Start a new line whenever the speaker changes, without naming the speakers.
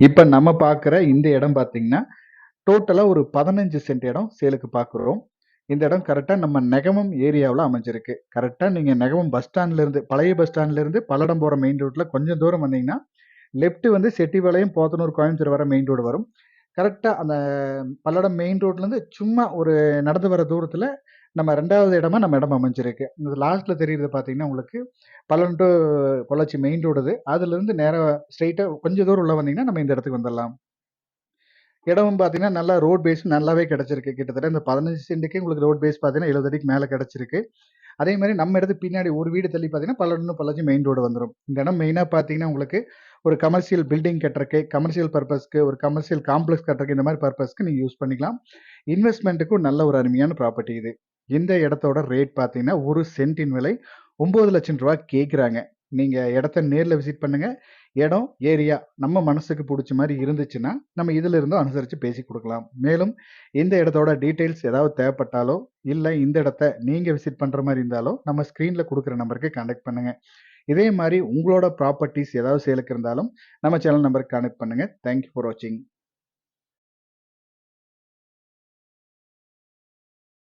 இப்ப நம்ம பார்க்குற இந்த இடம் பார்த்தீங்கன்னா, டோட்டலா ஒரு 15 சென்ட் இடம் சேலுக்கு பார்க்குறோம். இந்த இடம் கரெக்ட்டா நம்ம நெகமம் ஏரியாவுல அமைஞ்சிருக்கு. கரெக்ட்டா நீங்க நெகமம் பஸ் ஸ்டாண்ட்லருந்து பழைய பஸ் ஸ்டாண்ட்லருந்து பல்லடம் போற மெயின் ரோட்ல கொஞ்சம் தூரம் வந்தீங்கன்னா, லெஃப்ட் வந்து செட்டிபாளையம், போத்தனூர், கோயம்புத்தூர் வர மெயின் ரோடு வரும். கரெக்ட்டா அந்த பல்லடம் மெயின் ரோட்லருந்து சும்மா ஒரு நடந்து வர தூரத்துல நம்ம 2வது இடமா நம்ம இடம் அமைஞ்சிருக்கு. இந்த லாஸ்ட்ல தெரியிறது பார்த்தீங்கன்னா, உங்களுக்கு Palladam to Pollachi main road அது. அதுலருந்து நேரா ஸ்ட்ரெயிட்டா கொஞ்சம் தூரம் உள்ள வந்தீங்கன்னா, நம்ம இந்த இடத்துக்கு வந்துரலாம். இடமும் பார்த்தீங்கன்னா, நல்லா ரோட் பேஸ் நல்லாவே கிடைச்சிருக்கு. கிட்டத்தட்ட இந்த 15 சென்ட்டுக்கே உங்களுக்கு ரோட் பேஸ் பார்த்தீங்கன்னா, 70 அடிக்கு மேல கிடைச்சிருக்கு. அதே மாரி நம்ம இடத்துக்கு பின்னாடி ஒரு வீடு தள்ளி பார்த்தீங்கன்னா, பல்லடம் பொள்ளாச்சி மெயின் ரோடு வந்துரும். இந்த இடம் மெயினா பார்த்தீங்கன்னா, உங்களுக்கு ஒரு கமர்ஷியல் பில்டிங் கட்டுறக்கு, கமர்ஷியல் பர்ப்பஸ்க்கு, ஒரு கமர்ஷியல் காம்ப்ளக்ஸ் கட்டுறக்கு இந்த மாரி பர்ப்பஸ்க்கு நீங்க யூஸ் பண்ணிக்கலாம். இன்வெஸ்ட்மென்ட்டுக்கும் நல்ல ஒரு அருமையான ப்ராப்பர்ட்டி இது. இந்த இடத்தோட ரேட் பார்த்தீங்கன்னா, 1 சென்ட்டின் விலை ரூ. 9,00,000 கேட்குறாங்க. நீங்க இடத்த நேர்ல விசிட் பண்ணுங்க. இடம், ஏரியா நம்ம மனசுக்கு புடிச்ச மாரி இருந்துச்சுன்னா, நம்ம இதுல இருந்தும் அனுசரிச்சு பேசி குடுக்கலாம். மேலும் இந்த இடத்தோட டீட்டெயில்ஸ் ஏதாவது தேவைப்பட்டாலோ, இல்ல இந்த இடத்த நீங்க விசிட் பண்ற மாரி இருந்தாலோ, நம்ம ஸ்க்ரீன்ல குடுக்குற நம்பருக்கு கான்டாக்ட் பண்ணுங்க. இதே மாரி உங்களோட ப்ராப்பர்ட்டீஸ் ஏதாவது சேலுக்கு இருந்தாலும், நம்ம சேனல் நம்பருக்கு கான்டாக்ட் பண்ணுங்க. தேங்க் யூ ஃபார் வாட்சிங்.